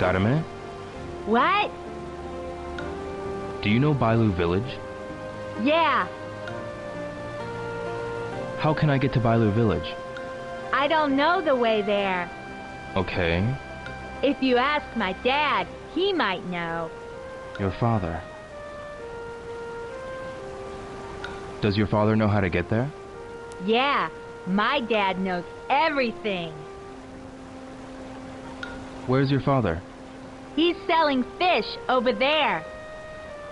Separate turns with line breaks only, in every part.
Got a minute?
What?
Do you know Bailu Village?
Yeah.
How can I get to Bailu Village?
I don't know the way there.
Okay.
If you ask my dad, he might know.
Your father. Does your father know how to get there?
Yeah, my dad knows everything.
Where's your father?
He's selling fish over there.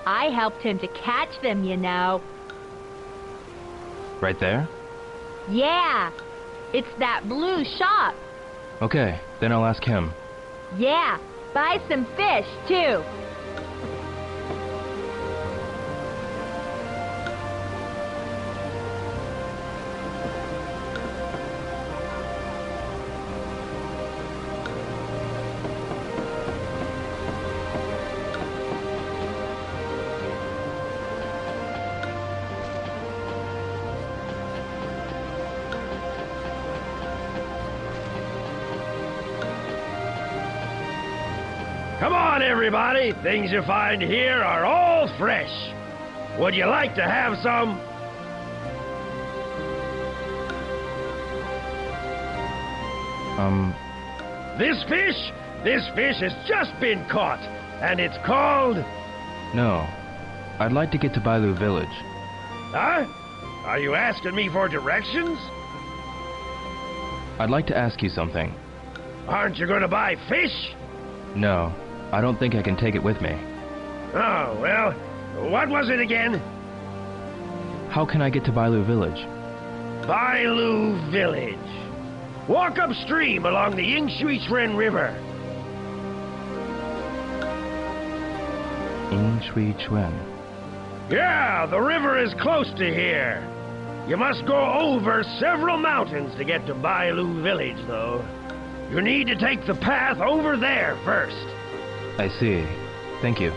I helped him to catch them, you know.
Right there?
Yeah, it's that blue shop.
Okay, then I'll ask him.
Yeah, buy some fish, too.
Come on, everybody. Things you find here are all fresh. Would you like to have some? This fish has just been caught, and it's called...
No. I'd like to get to Bailu Village.
Huh? Are you asking me for directions?
I'd like to ask you something.
Aren't you going to buy fish?
No, I don't think I can take it with me.
Oh, well, what was it again?
How can I get to Bailu Village?
Bailu Village. Walk upstream along the Yingshui River.
Yingshui.
Yeah, the river is close to here. You must go over several mountains to get to Bailu Village, though. You need to take the path over there first.
I see. Thank you.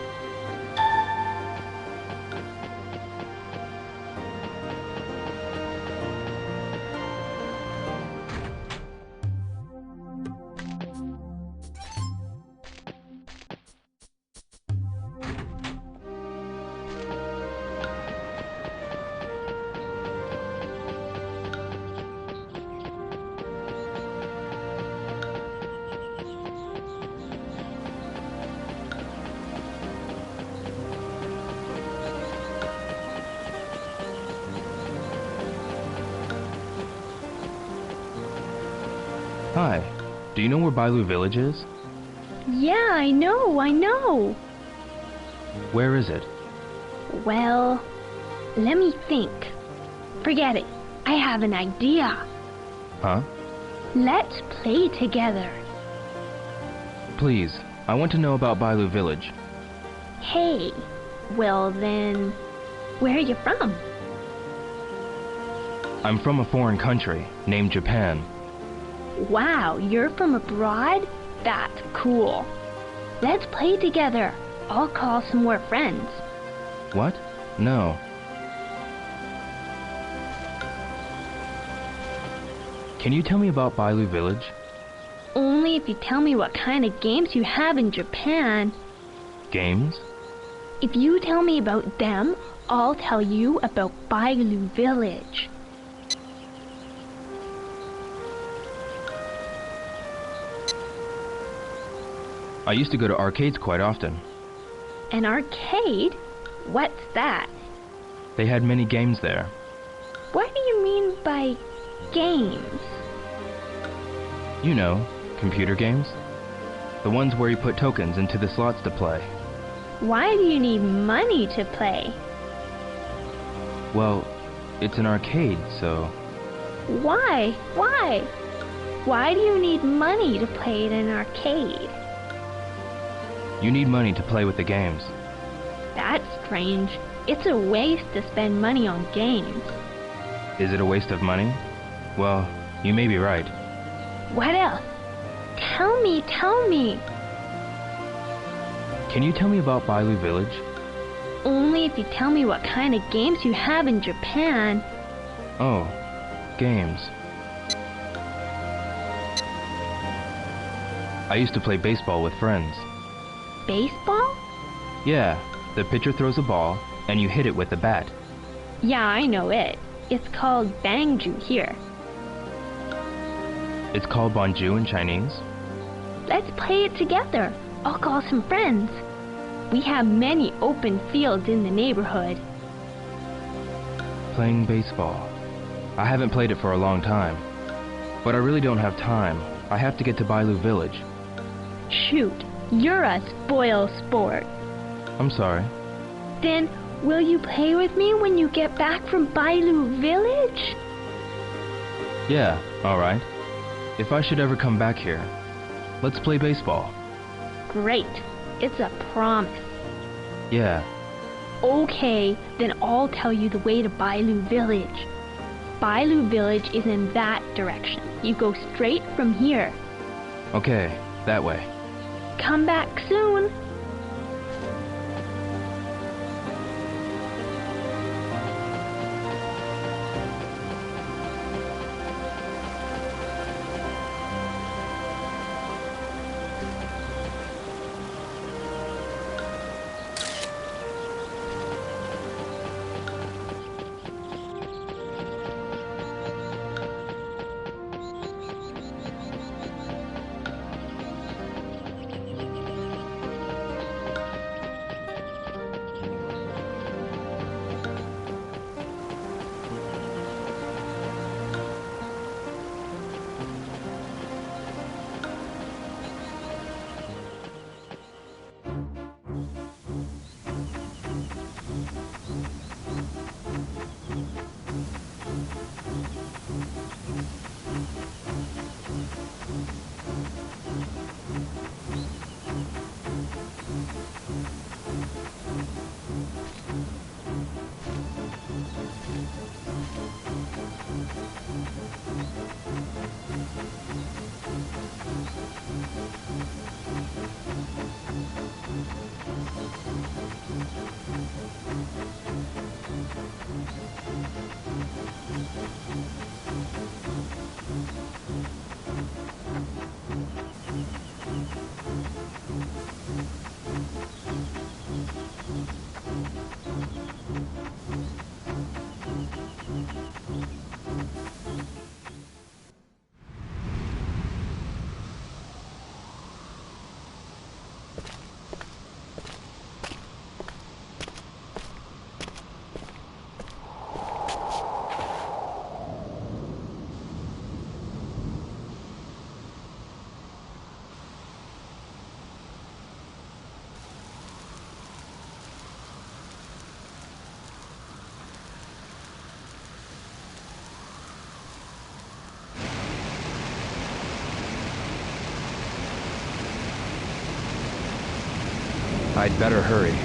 Hi. Do you know where Bailu Village is?
Yeah, I know.
Where is it?
Well, let me think. Forget it. I have an idea.
Huh?
Let's play together.
Please, I want to know about Bailu Village.
Hey, well then, where are you from?
I'm from a foreign country named Japan.
Wow, you're from abroad? That's cool. Let's play together. I'll call some more friends.
What? No. Can you tell me about Bailu Village?
Only if you tell me what kind of games you have in Japan.
Games?
If you tell me about them, I'll tell you about Bailu Village.
I used to go to arcades quite often.
An arcade? What's that?
They had many games there.
What do you mean by games?
You know, computer games. The ones where you put tokens into the slots to play.
Why do you need money to play?
Well, it's an arcade, so...
Why? Why do you need money to play in an arcade?
You need money to play with the games.
That's strange. It's a waste to spend money on games.
Is it a waste of money? Well, you may be right.
What else? Tell me.
Can you tell me about Bailu Village?
Only if you tell me what kind of games you have in Japan.
Oh, games. I used to play baseball with friends.
Baseball?
Yeah, the pitcher throws a ball, and you hit it with a bat.
Yeah, I know it. It's called bangju here.
It's called bonju in Chinese.
Let's play it together. I'll call some friends. We have many open fields in the neighborhood.
Playing baseball. I haven't played it for a long time. But I really don't have time. I have to get to Bailu Village.
Shoot, you're a spoil sport.
I'm sorry.
Then, will you play with me when you get back from Bailu Village?
Yeah, alright. If I should ever come back here, let's play baseball.
Great. It's a promise.
Yeah.
Okay, then I'll tell you the way to Bailu Village. Bailu Village is in that direction. You go straight from here.
Okay, that way.
Come back soon.
I'd better hurry.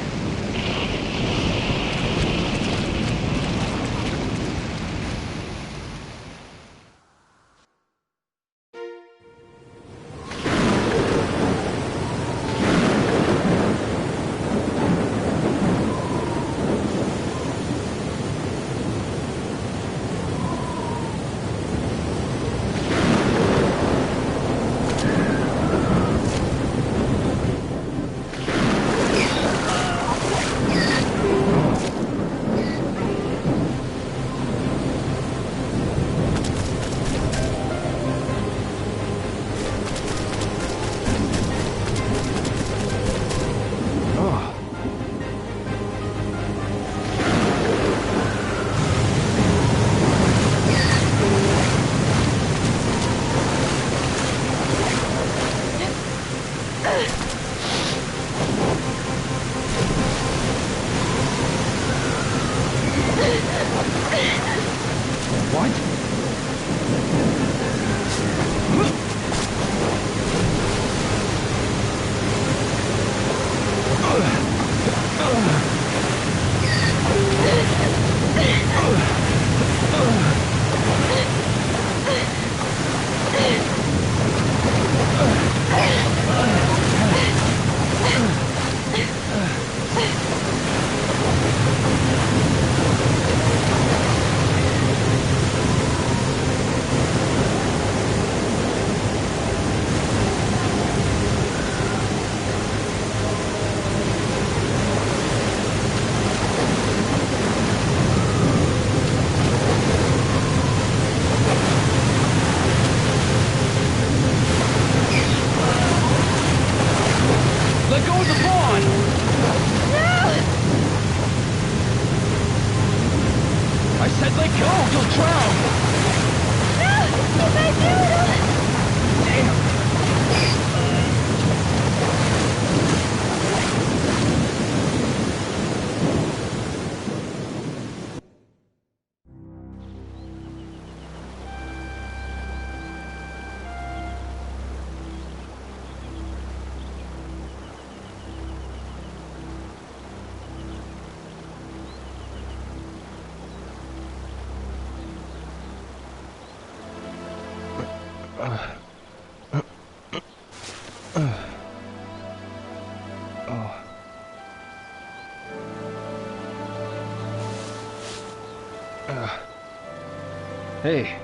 Hey,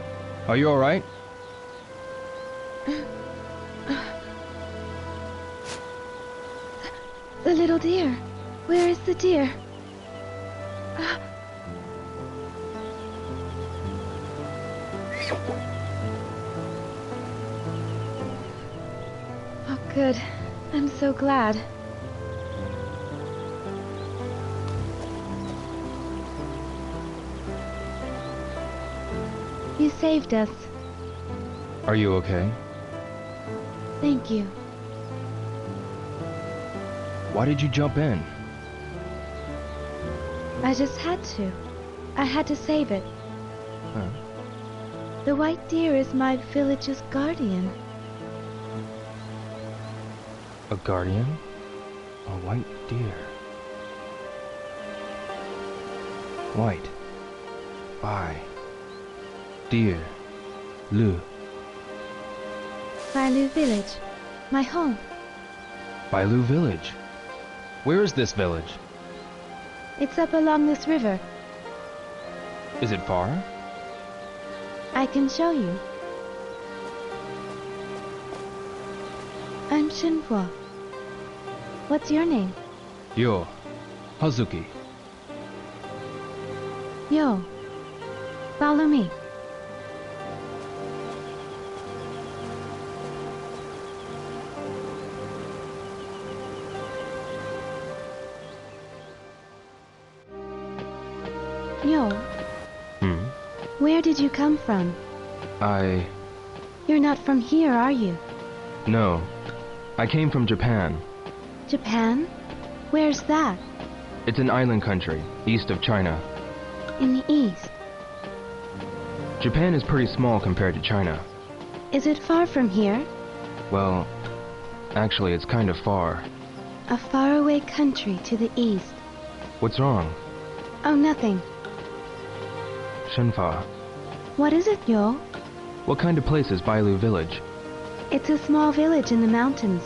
are you alright?
The little deer. Where is the deer? Oh, good. I'm so glad. You saved us.
Are you okay?
Thank you.
Why did you jump in?
I just had to. I had to save it.
Huh?
The white deer is my village's guardian.
A guardian? A white deer. White. Bai. Deer. Lu.
Bailu village. My home.
Bailu village. Where is this village?
It's up along this river.
Is it far?
I can show you. I'm Shenmue. What's your name?
Yo. Hazuki.
Yo. Follow me. Yo. Where did you come from? You're not from here, are you?
No. I came from Japan.
Japan? Where's that?
It's an island country, east of China.
In the east.
Japan is pretty small compared to China.
Is it far from here?
Well, actually it's kind of far.
A faraway country to the east.
What's wrong?
Oh, nothing.
Shenfa.
What is it, Yo?
What kind of place is Bailu village?
It's a small village in the mountains.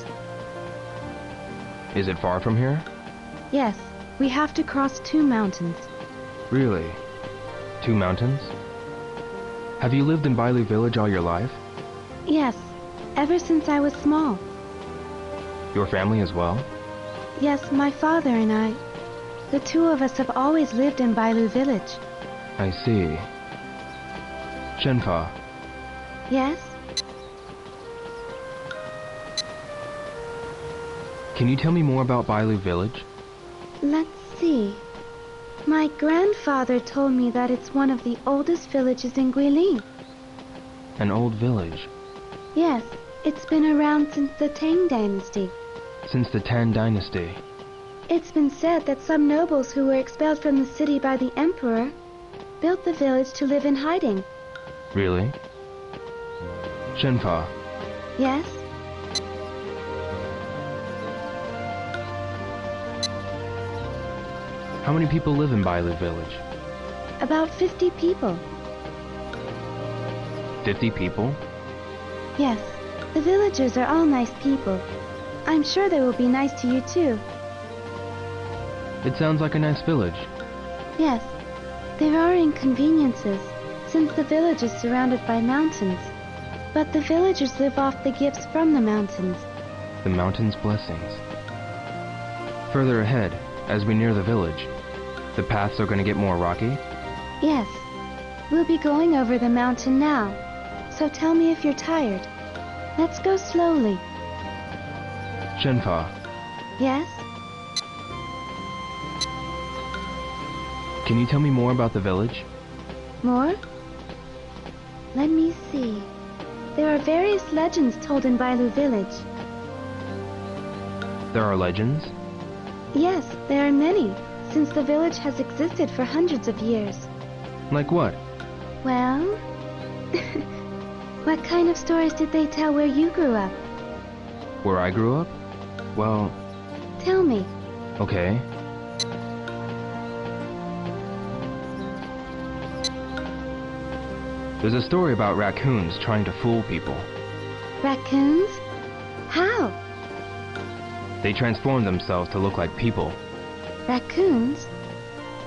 Is it far from here?
Yes, we have to cross 2 mountains.
Really? 2 mountains? Have you lived in Bailu village all your life?
Yes, ever since I was small.
Your family as well?
Yes, my father and I. The 2 of us have always lived in Bailu village.
I see. Shenfa,
Yes?
can you tell me more about Bailu village?
Let's see. My grandfather told me that it's one of the oldest villages in Guilin.
An old village.
Yes, it's been around since the Tang Dynasty.
Since the Tan Dynasty.
It's been said that some nobles who were expelled from the city by the emperor built the village to live in hiding.
Really? Shenfa,
Yes?
how many people live in Bailu village?
About 50 people.
50 people?
Yes, the villagers are all nice people. I'm sure they will be nice to you too.
It sounds like a nice village.
Yes, there are inconveniences, since the village is surrounded by mountains. But the villagers live off the gifts from the mountains.
The mountain's blessings. Further ahead, as we near the village, the paths are going to get more rocky?
Yes, we'll be going over the mountain now. So tell me if you're tired. Let's go slowly.
Shenfa,
Yes?
can you tell me more about the village?
More? Let me see. There are various legends told in Bailu village.
There are legends?
Yes, there are many, since the village has existed for hundreds of years.
Like what?
Well... what kind of stories did they tell where you grew up?
Where I grew up? Well,
Tell me.
okay. There's a story about raccoons trying to fool people.
Raccoons? How?
They transform themselves to look like people.
Raccoons?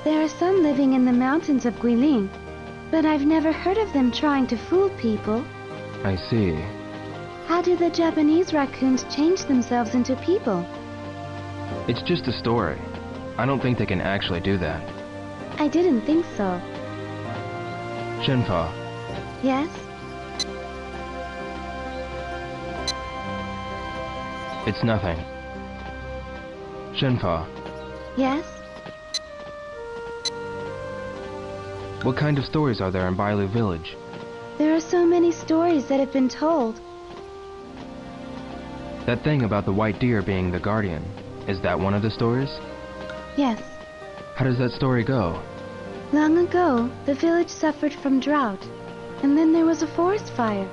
There are some living in the mountains of Guilin, but I've never heard of them trying to fool people.
I see.
How do the Japanese raccoons change themselves into people?
It's just a story. I don't think they can actually do that.
I didn't think so.
Shenfa,
Yes?
it's nothing. Shenfa,
Yes?
what kind of stories are there in Bailu Village?
There are so many stories that have been told.
That thing about the white deer being the guardian, is that one of the stories?
Yes.
How does that story go?
Long ago, the village suffered from drought, and then there was a forest fire.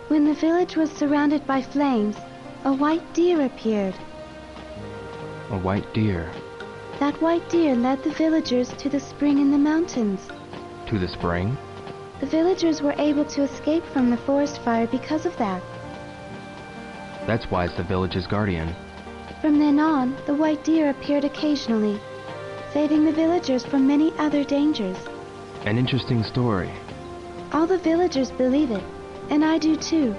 When the village was surrounded by flames, a white deer appeared.
A white deer.
That white deer led the villagers to the spring in the mountains.
To the spring?
The villagers were able to escape from the forest fire because of that.
That's why it's the village's guardian.
From then on, the white deer appeared occasionally, saving the villagers from many other dangers.
An interesting story.
All the villagers believe it, and I do too.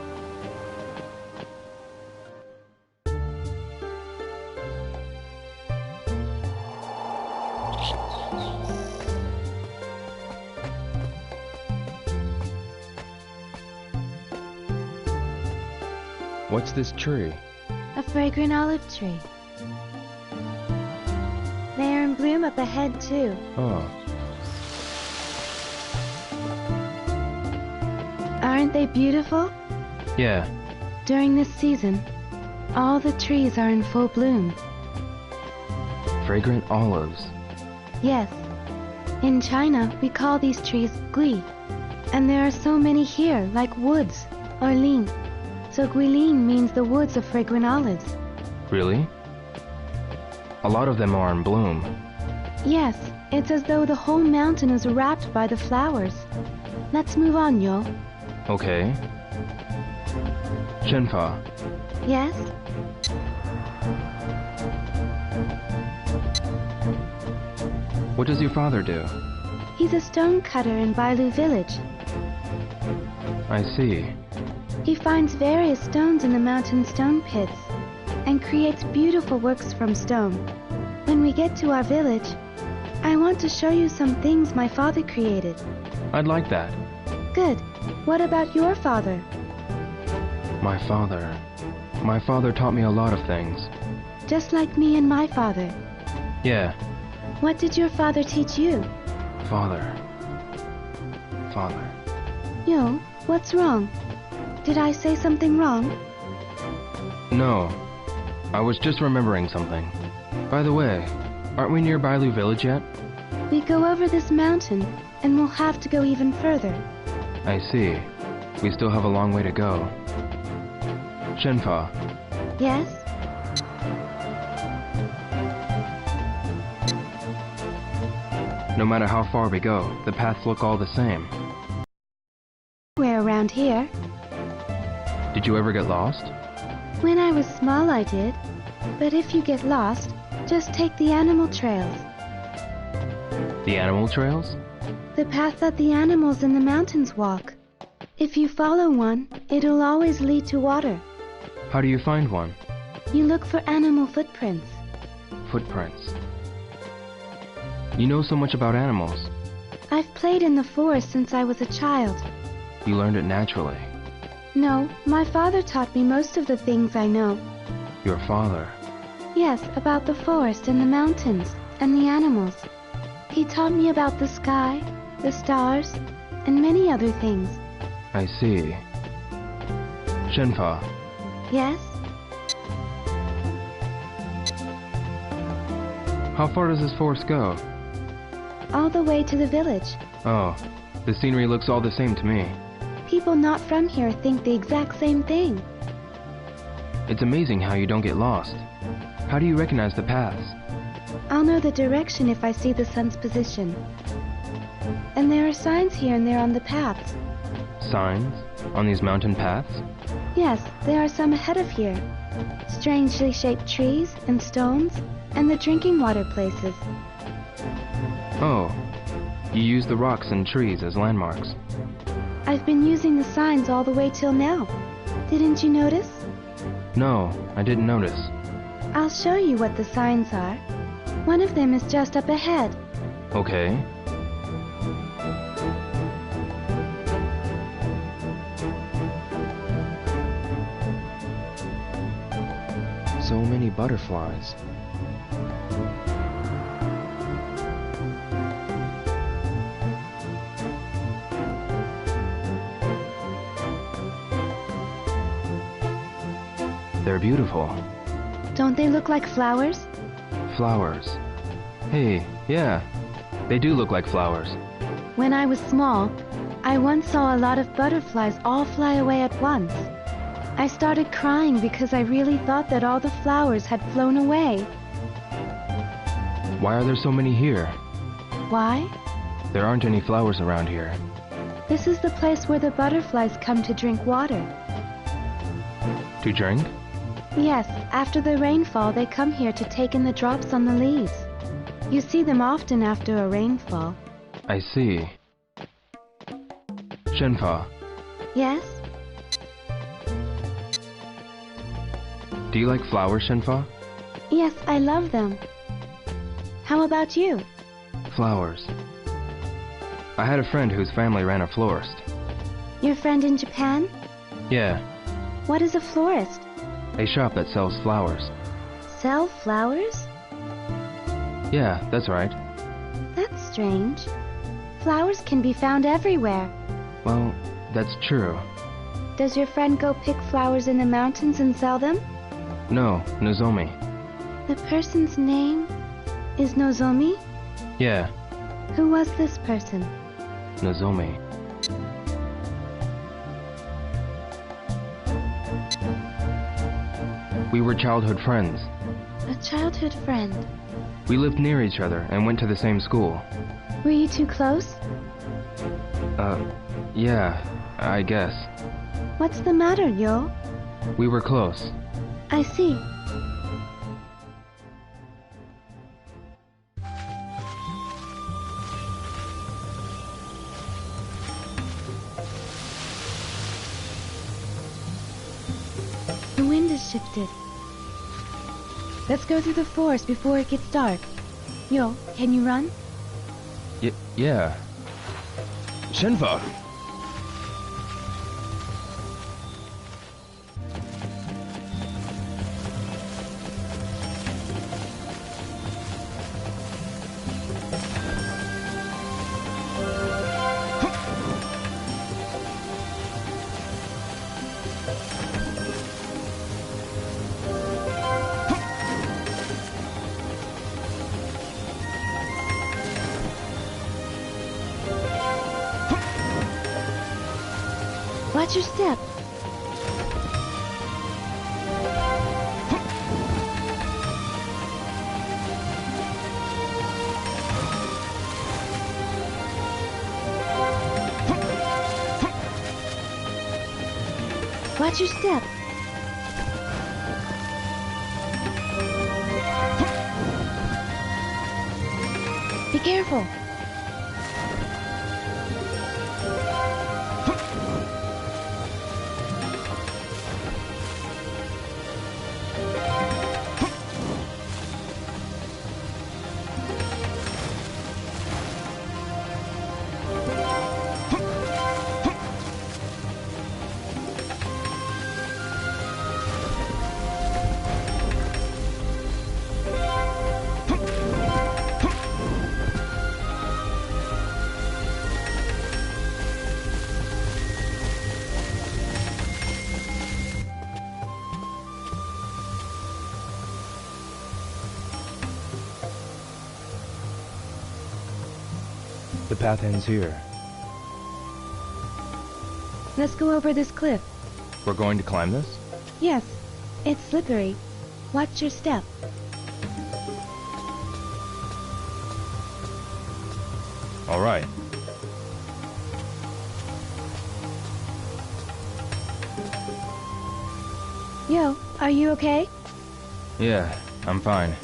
What's this tree?
A fragrant olive tree. They are in bloom up ahead too.
Oh,
Aren't they beautiful?
yeah.
During this season, all the trees are in full bloom.
Fragrant olives.
Yes. In China, we call these trees gui. And there are so many here, like woods, or lin. So guilin means the woods of fragrant olives.
Really? A lot of them are in bloom.
Yes, it's as though the whole mountain is wrapped by the flowers. Let's move on, Yo.
Okay. Shenfa,
Yes?
what does your father do?
He's a stone cutter in Bailu village.
I see.
He finds various stones in the mountain stone pits and creates beautiful works from stone. When we get to our village, I want to show you some things my father created.
I'd like that.
Good. What about your father?
My father taught me a lot of things.
Just like me and my father.
Yeah,
What did your father teach you?
father.
Yo, what's wrong? Did I say something wrong?
No, I was just remembering something. By the way, aren't we near Bailu Village yet?
We go over this mountain, and we'll have to go even further.
I see. We still have a long way to go. Shenfa,
Yes?
no matter how far we go, the paths look all the same.
We're around here.
Did you ever get lost?
When I was small, I did. But if you get lost, just take the animal trails.
The animal trails?
The path that the animals in the mountains walk. If you follow one, it'll always lead to water.
How do you find one?
You look for animal footprints.
Footprints. You know so much about animals.
I've played in the forest since I was a child.
You learned it naturally.
No, my father taught me most of the things I know.
Your father.
Yes, about the forest and the mountains and the animals. He taught me about the sky, the stars, and many other things.
I see. Shenfa,
Yes?
how far does this forest go?
All the way to the village.
Oh, the scenery looks all the same to me.
People not from here think the exact same thing.
It's amazing how you don't get lost. How do you recognize the paths?
I'll know the direction if I see the sun's position. And there are signs here and there on the paths.
Signs? On these mountain paths?
Yes, there are some ahead of here. Strangely shaped trees and stones, and the drinking water places.
Oh, you use the rocks and trees as landmarks.
I've been using the signs all the way till now. Didn't you notice?
No, I didn't notice.
I'll show you what the signs are. One of them is just up ahead.
Okay. So many butterflies. They're beautiful.
Don't they look like flowers?
Flowers. Hey, yeah, they do look like flowers.
When I was small, I once saw a lot of butterflies all fly away at once. I started crying because I really thought that all the flowers had flown away.
Why are there so many here?
Why?
There aren't any flowers around here.
This is the place where the butterflies come to drink water.
To drink?
Yes, after the rainfall, they come here to take in the drops on the leaves. You see them often after a rainfall.
I see. Shenfa,
Yes?
do you like flowers, Shenfa?
Yes, I love them. How about you?
Flowers. I had a friend whose family ran a florist.
Your friend in Japan?
Yeah,
What is a florist?
a shop that sells flowers.
Sell flowers?
Yeah, that's right.
That's strange. Flowers can be found everywhere.
Well, that's true.
Does your friend go pick flowers in the mountains and sell them?
No, Nozomi.
The person's name is Nozomi?
Yeah,
Who was this person?
Nozomi. We were childhood friends.
A childhood friend.
We lived near each other and went to the same school.
Were you too close?
Yeah, I guess.
What's the matter, Yo?
We were close.
I see. The wind has shifted. Let's go through the forest before it gets dark. Yo, can you run?
Yeah. Shenfa!
Watch your step. Watch your step. Be careful.
The path ends here.
Let's go over this cliff.
We're going to climb this?
Yes, it's slippery. Watch your step.
All right.
Yo, are you okay?
Yeah, I'm fine.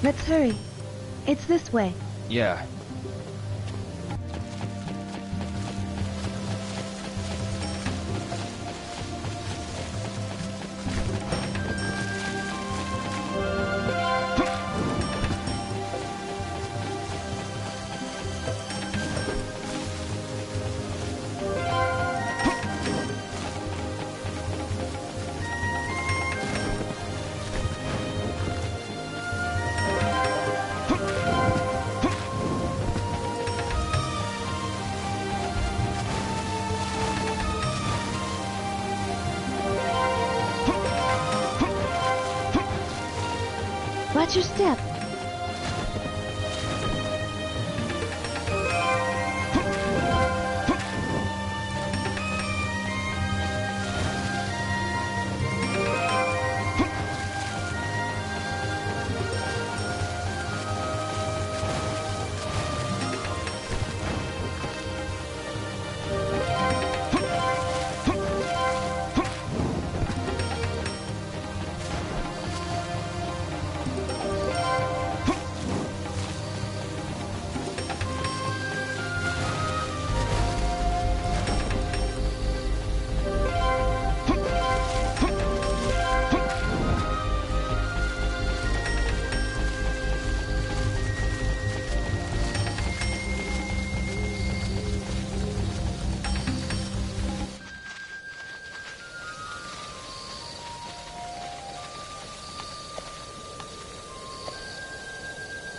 Let's hurry. It's this way.
Yeah.
Watch your step.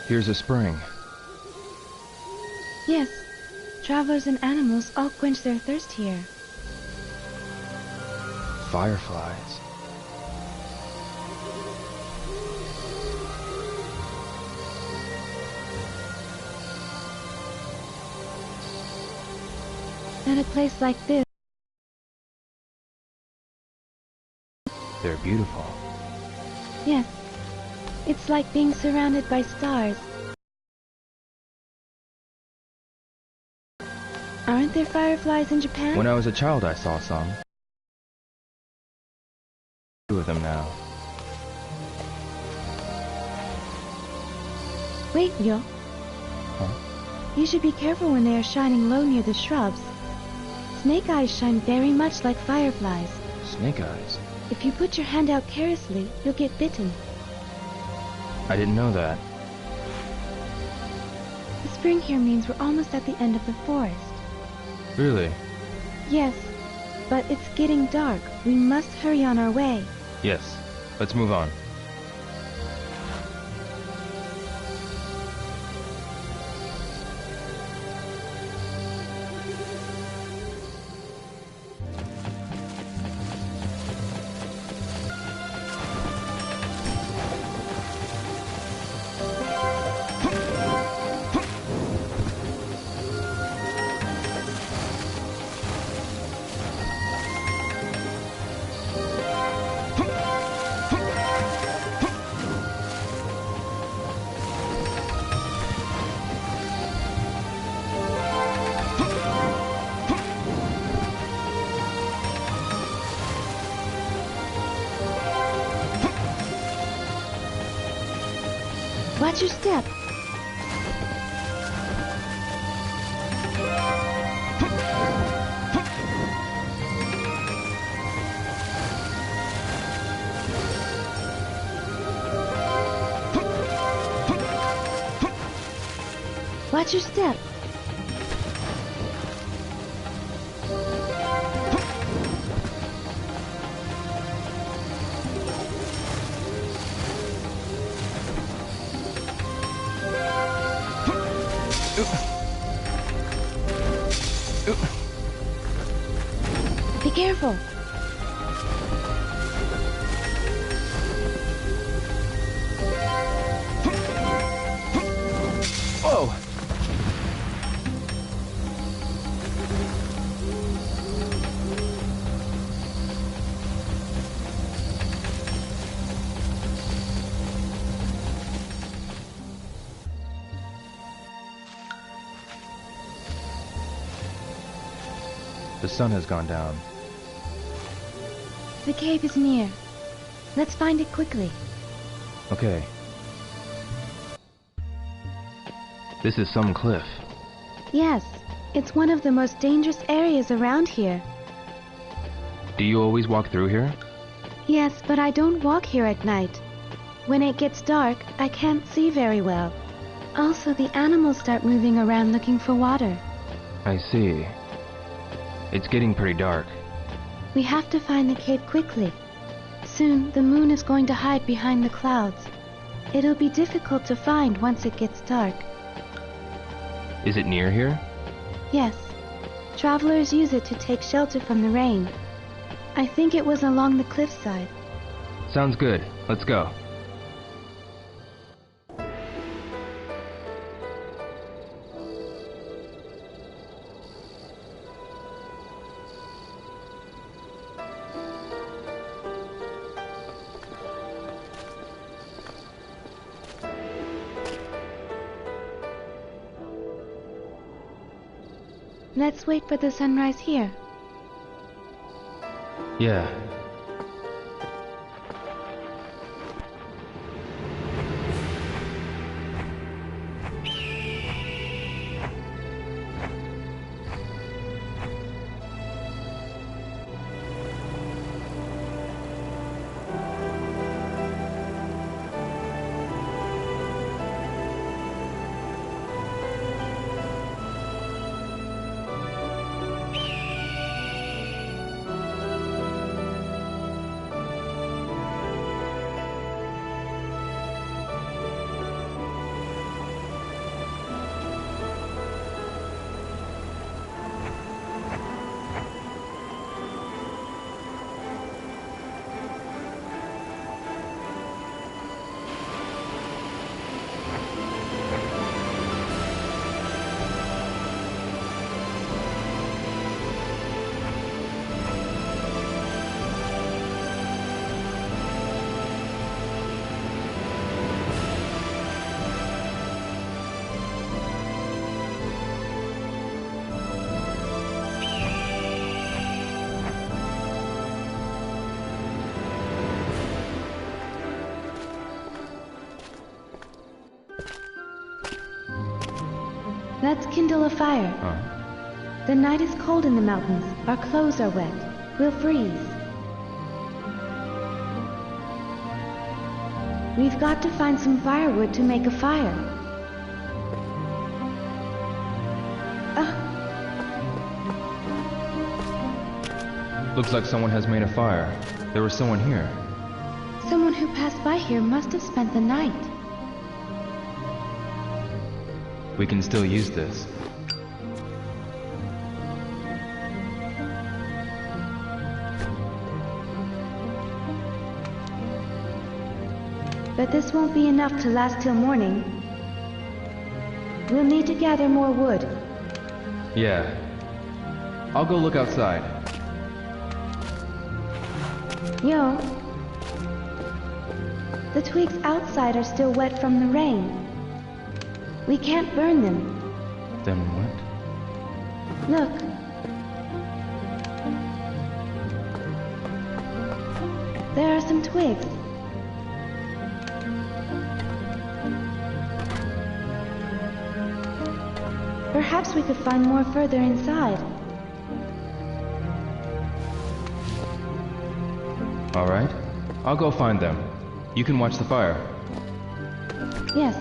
Here's a spring.
Yes. Travelers and animals all quench their thirst here.
Fireflies.
At a place like this,
They're beautiful.
yes. It's like being surrounded by stars. Aren't there fireflies in Japan?
When I was a child, I saw some. Two of them now.
Wait, Yo.
Huh?
You should be careful when they are shining low near the shrubs. Snake eyes shine very much like fireflies.
Snake eyes.
If you put your hand out carelessly, you'll get bitten.
I didn't know that.
The spring here means we're almost at the end of the forest.
Really?
Yes, but it's getting dark. We must hurry on our way.
Yes. Let's move on.
Watch your step. Watch your step. Be careful.
Whoa! The sun has gone down.
The cave is near. Let's find it quickly.
Okay. This is some cliff.
Yes, it's one of the most dangerous areas around here.
Do you always walk through here?
Yes, but I don't walk here at night. When it gets dark, I can't see very well. Also, the animals start moving around looking for water.
I see. It's getting pretty dark.
We have to find the cave quickly. Soon, the moon is going to hide behind the clouds. It'll be difficult to find once it gets dark.
Is it near here?
Yes. Travelers use it to take shelter from the rain. I think it was along the cliffside.
Sounds good. Let's go.
Let's wait for the sunrise here.
Yeah.
Let's kindle a fire. The night is cold in the mountains. Our clothes are wet. We'll freeze. We've got to find some firewood to make a fire.
Looks like someone has made a fire. There was someone here.
Someone who passed by here must have spent the night.
We can still use this.
But this won't be enough to last till morning. We'll need to gather more wood.
Yeah. I'll go look outside.
Yo. The twigs outside are still wet from the rain. We can't burn them.
Then what?
Look. There are some twigs. Perhaps we could find more further inside.
All right. I'll go find them. You can watch the fire.
Yes.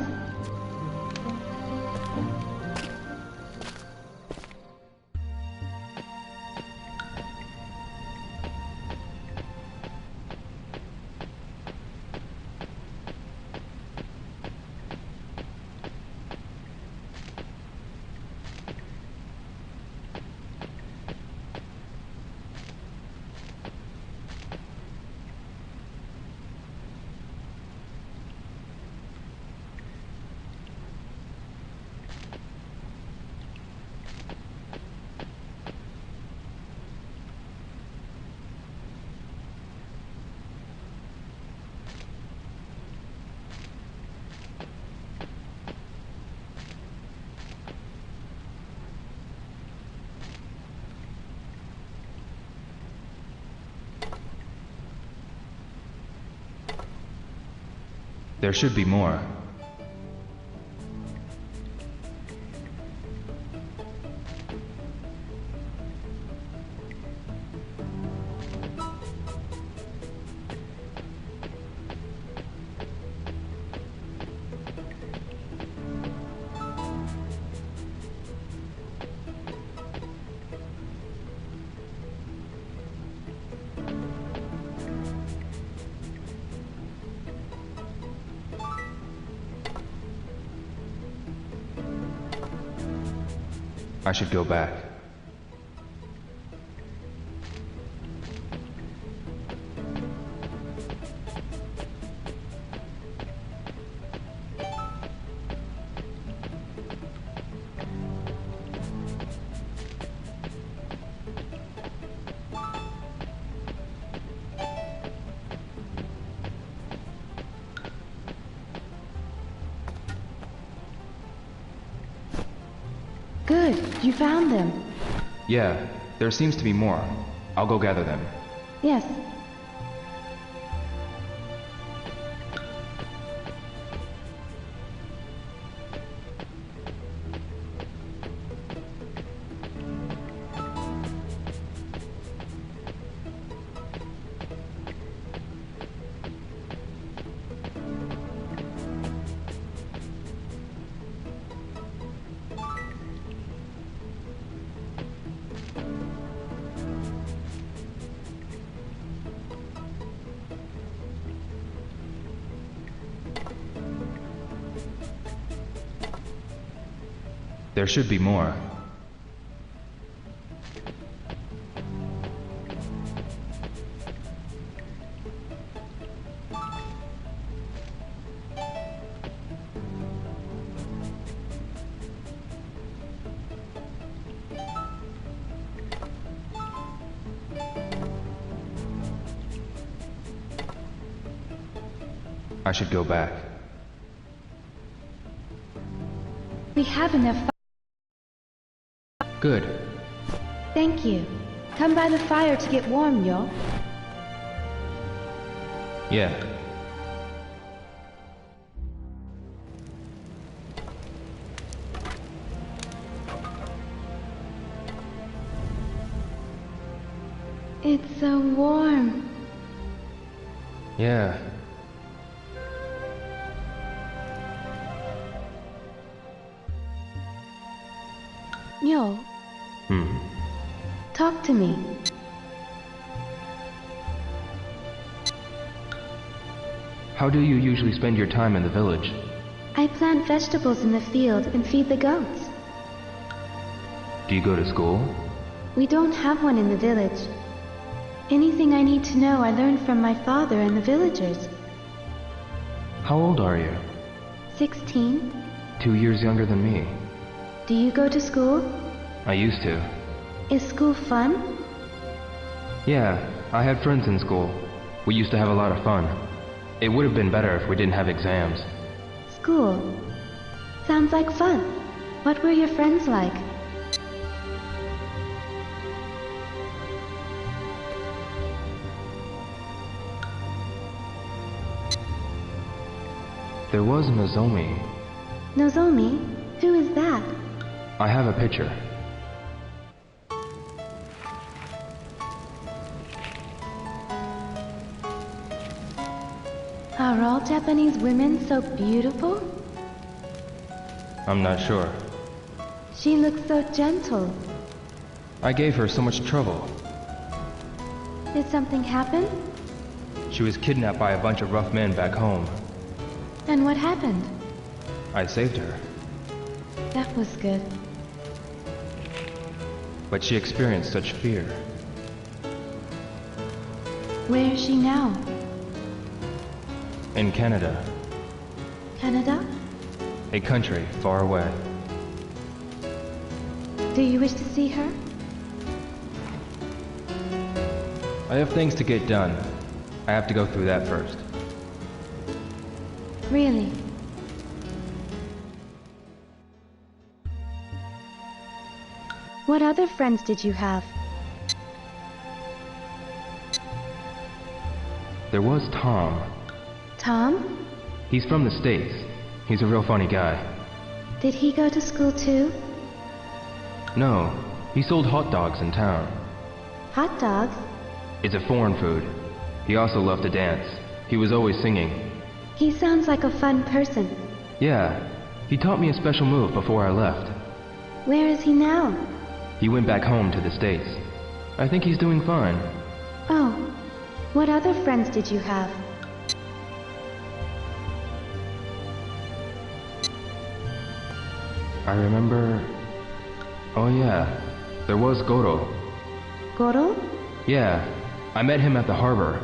There should be more. I should go back.
Good, you found them.
Yeah, there seems to be more. I'll go gather them.
Yes.
There should be more. I should go back.
We have enough.
Good.
Thank you. Come by the fire to get warm, yo.
Yeah.
It's so warm.
Yeah.
Yo, talk to me.
How do you usually spend your time in the village?
I plant vegetables in the field and feed the goats.
Do you go to school?
We don't have one in the village. Anything I need to know I learned from my father and the villagers.
How old are you?
16.
2 years younger than me.
Do you go to school?
I used to.
Is school fun?
Yeah, I had friends in school. We used to have a lot of fun. It would have been better if we didn't have exams.
School. Sounds like fun. What were your friends like?
There was Nozomi.
Nozomi? Who is that?
I have a picture.
Are all Japanese women so beautiful?
I'm not sure.
She looks so gentle.
I gave her so much trouble.
Did something happen?
She was kidnapped by a bunch of rough men back home.
And what happened?
I saved her,
That was good.
but she experienced such fear.
Where is she now?
In Canada,
Canada?
a country far away.
Do you wish to see her?
I have things to get done. I have to go through that first.
Really? What other friends did you have?
There was Tom.
Tom?
He's from the States. He's a real funny guy.
Did he go to school too?
No, he sold hot dogs in town.
Hot dogs?
It's a foreign food. He also loved to dance. He was always singing.
He sounds like a fun person.
Yeah, he taught me a special move before I left.
Where is he now?
He went back home to the States. I think he's doing fine.
Oh, what other friends did you have?
I remember... Oh yeah, there was Goro.
Goro?
Yeah, I met him at the harbor.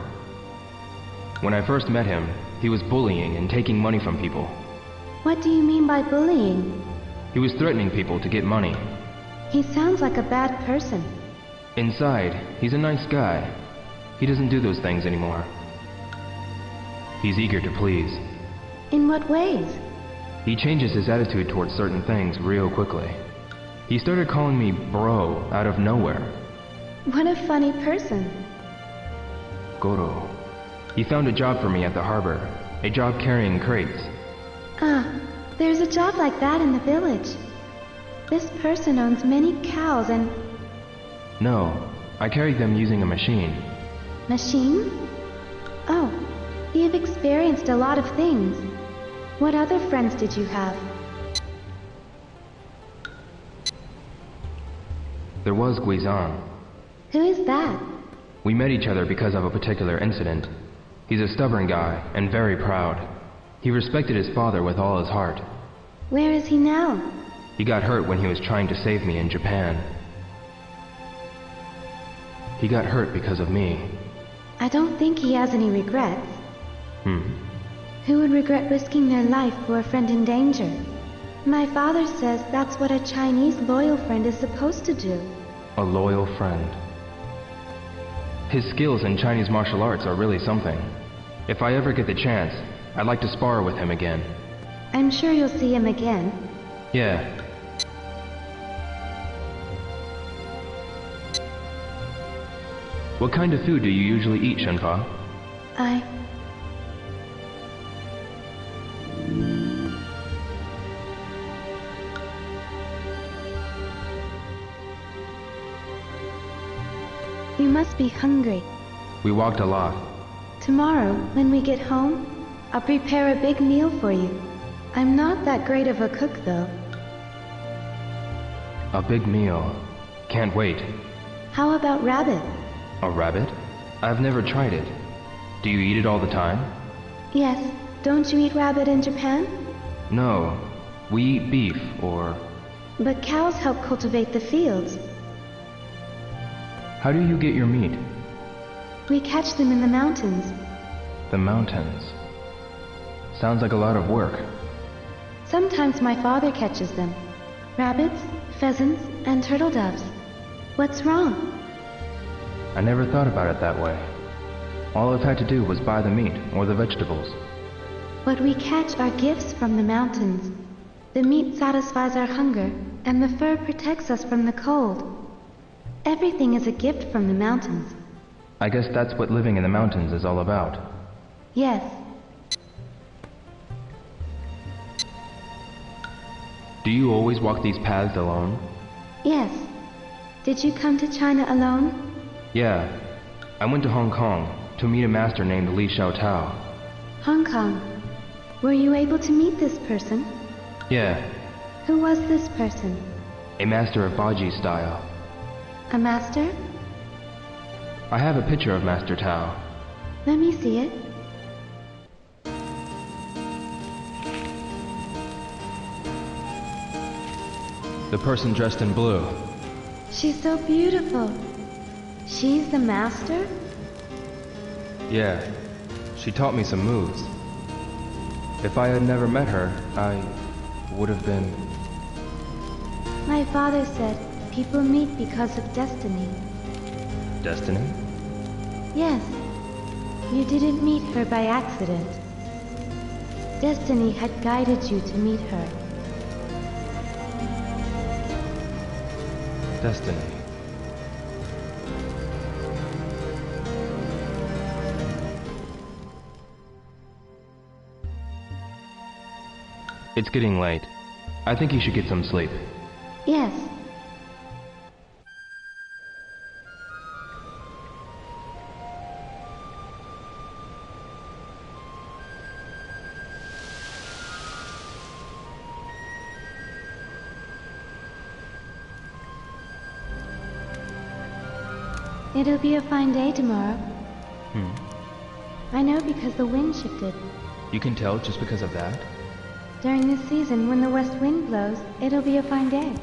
When I first met him, he was bullying and taking money from people.
What do you mean by bullying?
He was threatening people to get money.
He sounds like a bad person.
Inside, he's a nice guy. He doesn't do those things anymore. He's eager to please.
In what ways?
He changes his attitude towards certain things real quickly. He started calling me bro out of nowhere.
What a funny person.
Goro. He found a job for me at the harbor. A job carrying crates.
Ah, there's a job like that in the village. This person owns many cows and...
No, I carried them using a machine.
Machine? Oh, you've experienced a lot of things. What other friends did you have?
There was Guizan.
Who is that?
We met each other because of a particular incident. He's a stubborn guy and very proud. He respected his father with all his heart.
Where is he now?
He got hurt when he was trying to save me in Japan. He got hurt because of me.
I don't think he has any regrets.
Who
would regret risking their life for a friend in danger? My father says that's what a Chinese loyal friend is supposed to do.
A loyal friend. His skills in Chinese martial arts are really something. If I ever get the chance, I'd like to spar with him again.
I'm sure you'll see him again.
Yeah. What kind of food do you usually eat, Shenpa?
You must be hungry.
We walked a lot.
Tomorrow, when we get home, I'll prepare a big meal for you. I'm not that great of a cook, though.
A big meal. Can't wait.
How about rabbit?
A rabbit? I've never tried it. Do you eat it all the time?
Yes. Don't you eat rabbit in Japan?
No. We eat beef, or...
But cows help cultivate the fields.
How do you get your meat?
We catch them in the mountains.
The mountains. Sounds like a lot of work.
Sometimes my father catches them. Rabbits, pheasants, and turtle doves. What's wrong?
I never thought about it that way. All I've had to do was buy the meat or the vegetables.
What we catch are gifts from the mountains. The meat satisfies our hunger, and the fur protects us from the cold. Everything is a gift from the mountains.
I guess that's what living in the mountains is all about.
Yes.
Do you always walk these paths alone?
Yes. Did you come to China alone?
Yeah. I went to Hong Kong to meet a master named Li Xiaotao.
Hong Kong. Were you able to meet this person?
Yeah.
Who was this person?
A master of Baji style.
A master?
I have a picture of Master Tao.
Let me see it.
The person dressed in blue.
She's so beautiful. She's the master?
Yeah. She taught me some moves. If I had never met her, I would have been...
My father said people meet because of destiny.
Destiny?
Yes. You didn't meet her by accident. Destiny had guided you to meet her.
Destiny. It's getting late. I think you should get some sleep.
Yes. It'll be a fine day tomorrow. I know because the wind shifted.
You can tell just because of that?
During this season, when the west wind blows, it'll be a fine day.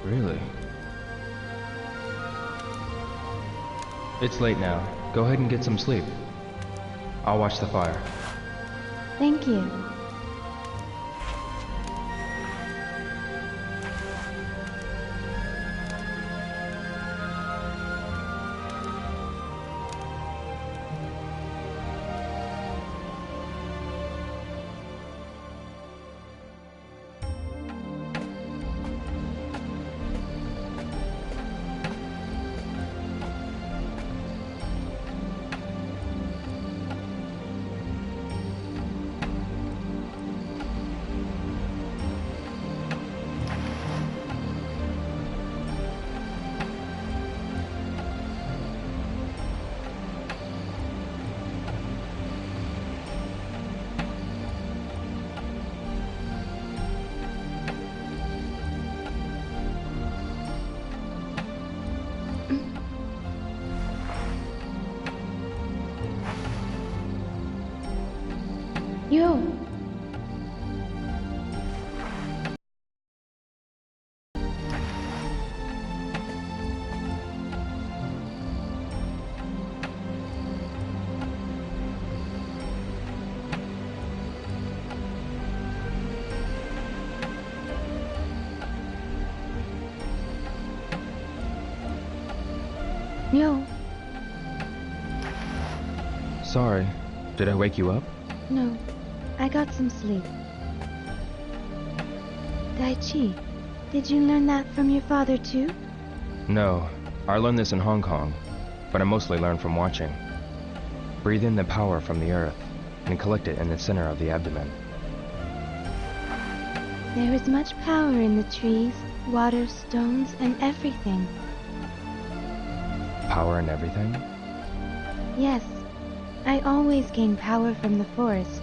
Really? It's late now. Go ahead and get some sleep. I'll watch the fire.
Thank you. Yo. Yo.
Sorry. Did I wake you up?
No. I got some sleep. Daichi, did you learn that from your father too?
No. I learned this in Hong Kong, but I mostly learned from watching. Breathe in the power from the earth and collect it in the center of the abdomen.
There is much power in the trees, water, stones, and everything.
Power in everything?
Yes. I always gain power from the forest.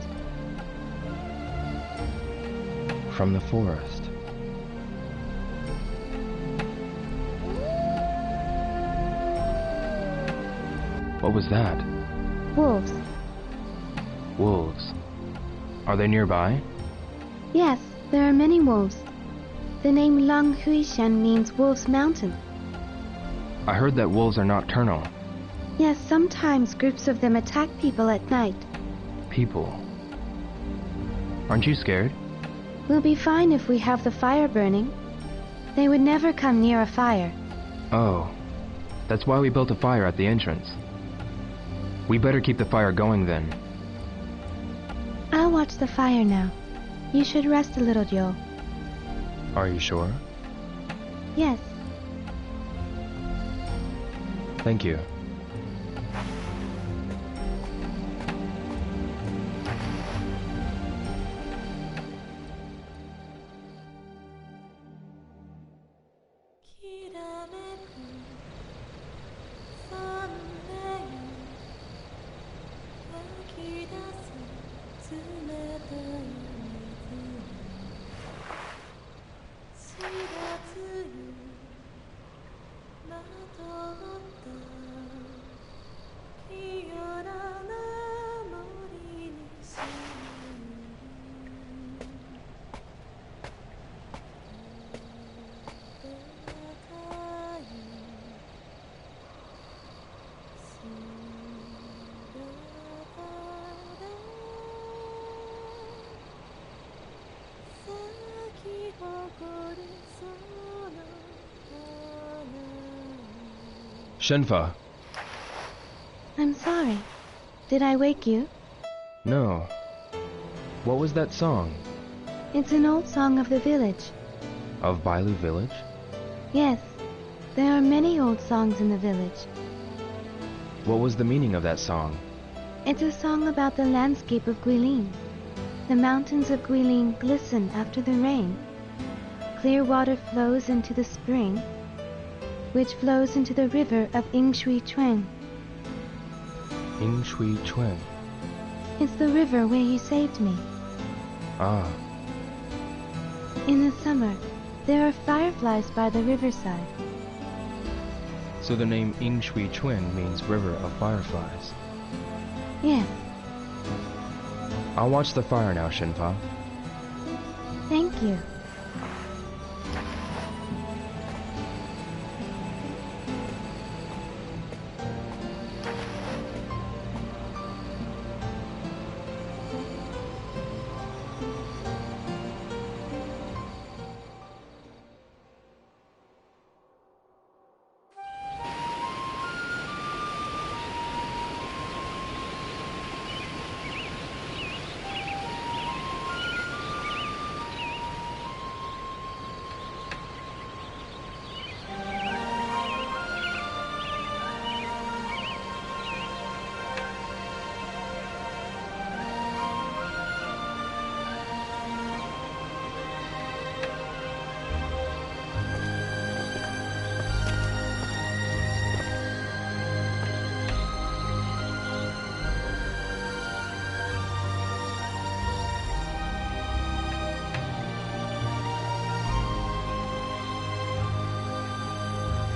From the forest. What was that?
Wolves.
Wolves. Are they nearby?
Yes, there are many wolves. The name Lang Huishan means Wolf's Mountain.
I heard that wolves are nocturnal.
Yes, sometimes groups of them attack people at night.
People. Aren't you scared?
We'll be fine if we have the fire burning. They would never come near a fire.
Oh. That's why we built a fire at the entrance. We better keep the fire going then.
I'll watch the fire now. You should rest a little, Joe.
Are you sure?
Yes.
Thank you. Shenfa.
I'm sorry. Did I wake you?
No. What was that song?
It's an old song of the village.
Of Bailu Village?
Yes. There are many old songs in the village.
What was the meaning of that song?
It's a song about the landscape of Guilin. The mountains of Guilin glisten after the rain. Clear water flows into the spring, which flows into the river of Yingshui Chuan.
Yingshui Chuan.
It's the river where you saved me.
Ah.
In the summer, there are fireflies by the riverside.
So the name Yingshui Chuan means River of Fireflies.
Yes,
I'll watch the fire now, Shenfa.
thank you.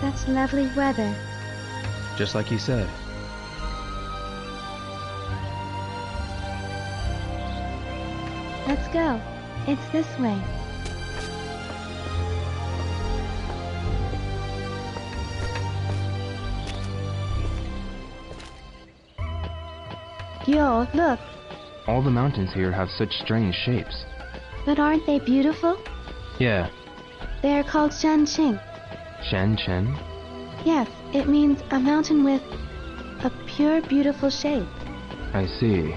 Such lovely weather.
Just like you said.
Let's go. It's this way. Yo, look.
All the mountains here have such strange shapes.
But aren't they beautiful?
Yeah.
They are called Shanqing.
Shan Chen?
Yes, it means a mountain with a pure, beautiful shape.
I see.